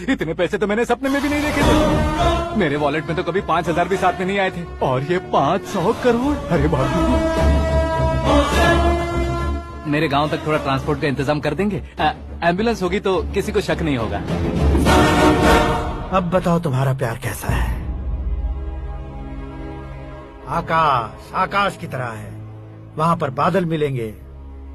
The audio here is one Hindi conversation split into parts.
इतने पैसे तो मैंने सपने में भी नहीं देखे थे। मेरे वॉलेट में तो कभी 5,000 भी साथ में नहीं आए थे, और ये 500 करोड़। अरे बाप, मेरे गांव तक थोड़ा ट्रांसपोर्ट का इंतजाम कर देंगे? एम्बुलेंस होगी तो किसी को शक नहीं होगा। अब बताओ तुम्हारा प्यार कैसा है? आकाश आकाश की तरह है, वहाँ पर बादल मिलेंगे,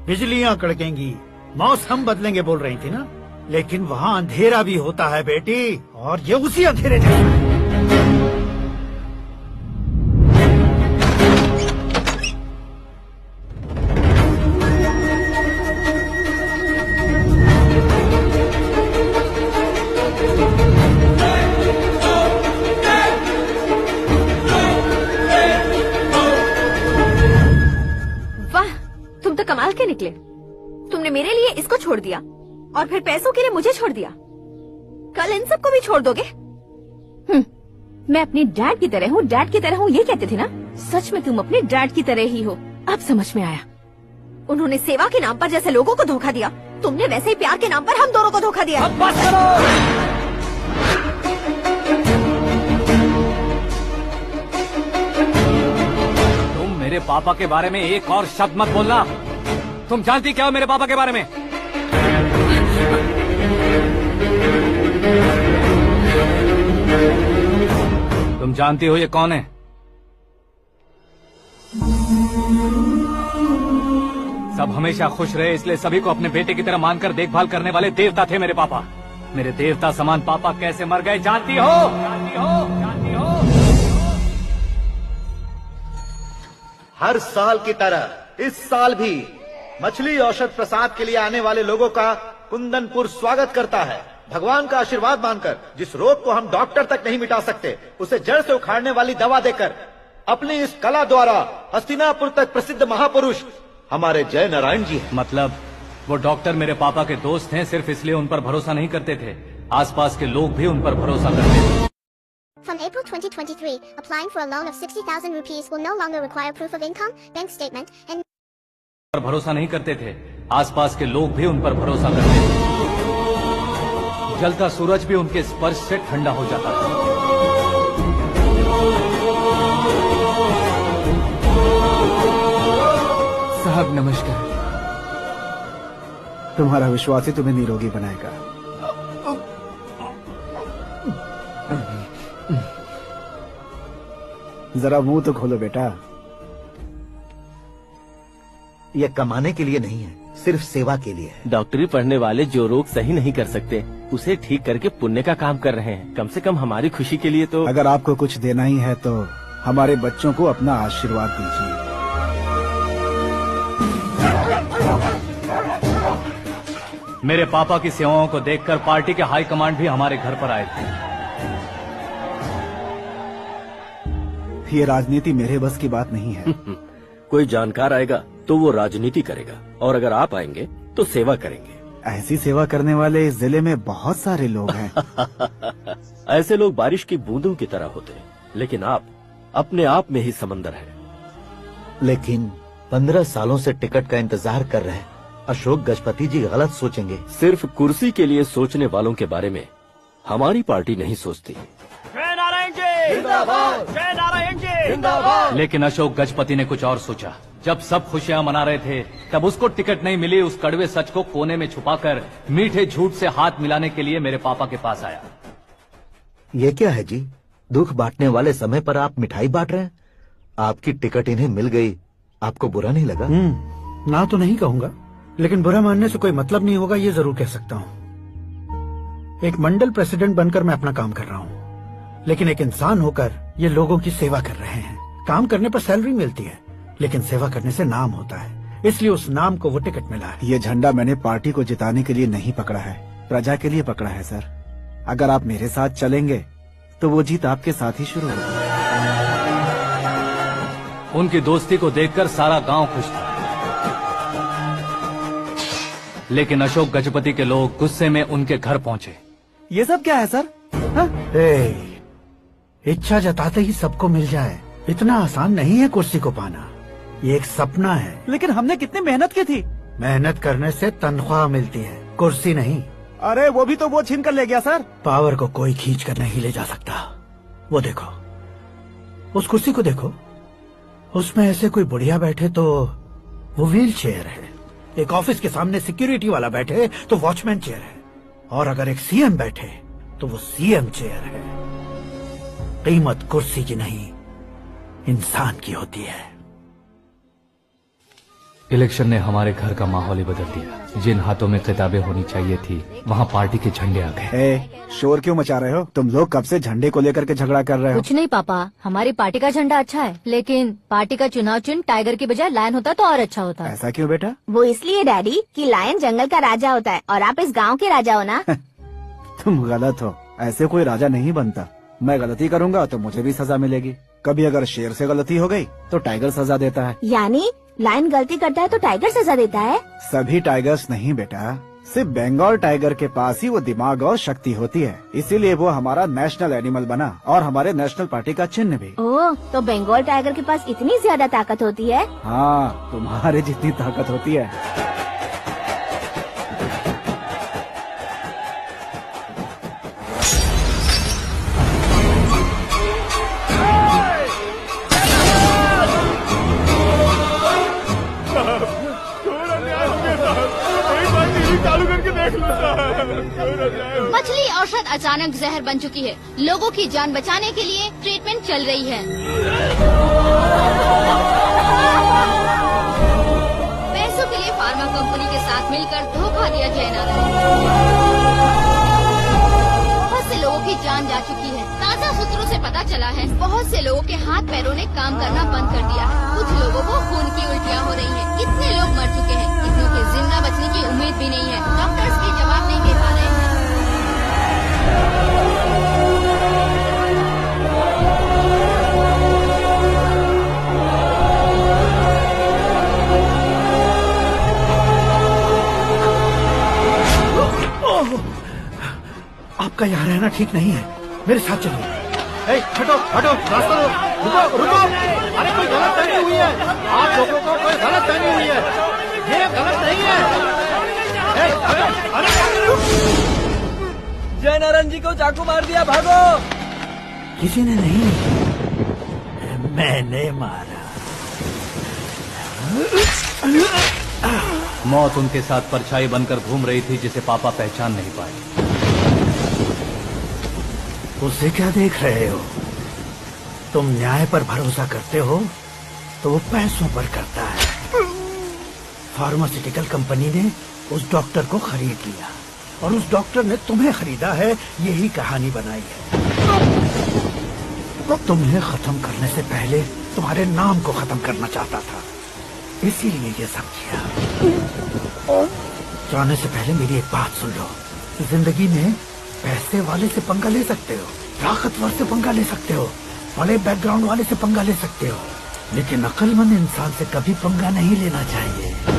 बिजलियाँ कड़केंगी, मौसम बदलेंगे बोल रही थी ना, लेकिन वहाँ अंधेरा भी होता है बेटी, और ये उसी अंधेरे जैसा। तुम तो कमाल के निकले। तुमने मेरे लिए इसको छोड़ दिया और फिर पैसों के लिए मुझे छोड़ दिया। कल इन सबको भी छोड़ दोगे? मैं अपने डैड की तरह हूँ, डैड की तरह हूँ, ये कहते थे ना। सच में तुम अपने डैड की तरह ही हो। अब समझ में आया। उन्होंने सेवा के नाम पर जैसे लोगों को धोखा दिया, तुमने वैसे ही प्यार के नाम पर हम दोनों को धोखा दिया। बस करो। मेरे पापा के बारे में एक और शब्द मत बोलना। तुम जानती क्या हो मेरे पापा के बारे में? तुम जानती हो ये कौन है? सब हमेशा खुश रहे इसलिए सभी को अपने बेटे की तरह मानकर देखभाल करने वाले देवता थे मेरे पापा। मेरे देवता समान पापा कैसे मर गए जानती हो? जानती हो? जानती हो? हर साल की तरह इस साल भी मछली औषध प्रसाद के लिए आने वाले लोगों का कुंदनपुर स्वागत करता है। भगवान का आशीर्वाद मानकर जिस रोग को हम डॉक्टर तक नहीं मिटा सकते, उसे जड़ से उखाड़ने वाली दवा देकर अपनी इस कला द्वारा हस्तिनापुर तक प्रसिद्ध महापुरुष हमारे जय नारायण जी हैं। मतलब वो डॉक्टर मेरे पापा के दोस्त हैं, सिर्फ इसलिए उन पर भरोसा नहीं करते थे, आसपास के लोग भी उन पर भरोसा करते थे। From April 2023, applying for a loan of 60,000 rupees will no longer require proof of income, bank statement, and पर भरोसा नहीं करते थे, आसपास के लोग भी उन पर भरोसा करते थे। जलता सूरज भी उनके स्पर्श से ठंडा हो जाता था। साहब नमस्कार। तुम्हारा विश्वास ही तुम्हें निरोगी बनाएगा। जरा मुंह तो खोलो बेटा। यह कमाने के लिए नहीं है, सिर्फ सेवा के लिए है। डॉक्टरी पढ़ने वाले जो रोग सही नहीं कर सकते उसे ठीक करके पुण्य का काम कर रहे हैं। कम से कम हमारी खुशी के लिए तो। अगर आपको कुछ देना ही है तो हमारे बच्चों को अपना आशीर्वाद दीजिए। मेरे पापा की सेवाओं को देखकर पार्टी के हाई कमांड भी हमारे घर पर आए थे। ये राजनीति मेरे बस की बात नहीं है। कोई जानकार आएगा तो वो राजनीति करेगा, और अगर आप आएंगे तो सेवा करेंगे। ऐसी सेवा करने वाले इस जिले में बहुत सारे लोग हैं। ऐसे लोग बारिश की बूंदों की तरह होते हैं, लेकिन आप अपने आप में ही समंदर हैं। लेकिन 15 सालों से टिकट का इंतजार कर रहे अशोक गजपति जी गलत सोचेंगे। सिर्फ कुर्सी के लिए सोचने वालों के बारे में हमारी पार्टी नहीं सोचती। जय नारायण जी जिंदाबाद, जय नारायण जी जिंदाबाद। लेकिन अशोक गजपति ने कुछ और सोचा। जब सब खुशियां मना रहे थे तब उसको टिकट नहीं मिली। उस कड़वे सच को कोने में छुपाकर मीठे झूठ से हाथ मिलाने के लिए मेरे पापा के पास आया। ये क्या है जी? दुख बांटने वाले समय पर आप मिठाई बांट रहे हैं। आपकी टिकट इन्हें मिल गई, आपको बुरा नहीं लगा? ना तो नहीं कहूंगा, लेकिन बुरा मानने से कोई मतलब नहीं होगा, ये जरूर कह सकता हूँ। एक मंडल प्रेसिडेंट बनकर मैं अपना काम कर रहा हूँ, लेकिन एक इंसान होकर ये लोगों की सेवा कर रहे हैं। काम करने पर सैलरी मिलती है, लेकिन सेवा करने से नाम होता है, इसलिए उस नाम को वो टिकट मिला है। ये झंडा मैंने पार्टी को जिताने के लिए नहीं पकड़ा है, प्रजा के लिए पकड़ा है सर। अगर आप मेरे साथ चलेंगे तो वो जीत आपके साथ ही शुरू होगी। उनकी दोस्ती को देखकर सारा गांव खुश था, लेकिन अशोक गजपति के लोग गुस्से में उनके घर पहुंचे। ये सब क्या है सर? इच्छा जताते ही सबको मिल जाए, इतना आसान नहीं है कुर्सी को पाना। ये एक सपना है। लेकिन हमने कितनी मेहनत की थी। मेहनत करने से तनख्वाह मिलती है, कुर्सी नहीं। अरे वो भी तो वो छीन कर ले गया सर। पावर को कोई खींच कर नहीं ले जा सकता। वो देखो, उस कुर्सी को देखो, उसमें ऐसे कोई बुढ़िया बैठे तो वो व्हील चेयर है, एक ऑफिस के सामने सिक्योरिटी वाला बैठे तो वॉचमैन चेयर है, और अगर एक सीएम बैठे तो वो सीएम चेयर है। कीमत कुर्सी की नहीं, इंसान की होती है। इलेक्शन ने हमारे घर का माहौल ही बदल दिया। जिन हाथों में किताबें होनी चाहिए थी वहाँ पार्टी के झंडे आ गए। ए, शोर क्यों मचा रहे हो? तुम लोग कब से झंडे को लेकर के झगड़ा कर रहे हो? कुछ नहीं पापा, हमारी पार्टी का झंडा अच्छा है, लेकिन पार्टी का चुनाव चिन्ह टाइगर की बजाय लायन होता तो और अच्छा होता। ऐसा क्यों बेटा? वो इसलिए डैडी कि लायन जंगल का राजा होता है और आप इस गांव के राजा हो ना। तुम गलत हो, ऐसे कोई राजा नहीं बनता। मैं गलती करूंगा तो मुझे भी सजा मिलेगी। कभी अगर शेर से गलती हो गई तो टाइगर सजा देता है। यानी लायन गलती करता है तो टाइगर सजा देता है? सभी टाइगर्स नहीं बेटा, सिर्फ बंगाल टाइगर के पास ही वो दिमाग और शक्ति होती है, इसीलिए वो हमारा नेशनल एनिमल बना और हमारे नेशनल पार्टी का चिन्ह भी। ओह, तो बंगाल टाइगर के पास इतनी ज्यादा ताकत होती है? हाँ, तुम्हारे जितनी ताकत होती है। मछली औषध अचानक जहर बन चुकी है। लोगों की जान बचाने के लिए ट्रीटमेंट चल रही है। पैसों के लिए फार्मा कंपनी के साथ मिलकर धोखा दिया जयनारायण। बहुत से लोगों की जान जा चुकी है। ताज़ा सूत्रों से पता चला है बहुत से लोगों के हाथ पैरों ने काम करना बंद कर दिया है। कुछ लोगों को खून की उल्टियाँ हो रही हैं। कितने लोग मर चुके हैं, कितनों के जिंदा बचने की उम्मीद भी नहीं है। डॉक्टर्स भी जवाब नहीं दे पा रहे हैं। आपका यहाँ रहना ठीक नहीं है, मेरे साथ चलिए। हटो हटो, रास्ता रुको रुको। अरे कोई गलत फहमी हुई है, आप लोगों को कोई गलत फहमी हुई है, ये गलत नहीं है। जयनारायण जी को चाकू मार दिया, भागो। किसी ने नहीं, मैंने मारा। मौत उनके साथ परछाई बनकर घूम रही थी जिसे पापा पहचान नहीं पाए। उसे क्या देख रहे हो? तुम न्याय पर भरोसा करते हो तो वो पैसों पर करता है। फार्मास्यूटिकल कंपनी ने उस डॉक्टर को खरीद लिया और उस डॉक्टर ने तुम्हें खरीदा है, यही कहानी बनाई है। तो तुम्हें खत्म करने से पहले तुम्हारे नाम को खत्म करना चाहता था, इसीलिए ये सब किया। जाने से पहले मेरी एक बात सुन लो, जिंदगी में पैसे वाले से पंगा ले सकते हो, ताकतवर से पंगा ले सकते हो, बड़े बैकग्राउंड वाले से पंगा ले सकते हो, लेकिन अक्लमंद इंसान से कभी पंगा नहीं लेना चाहिए।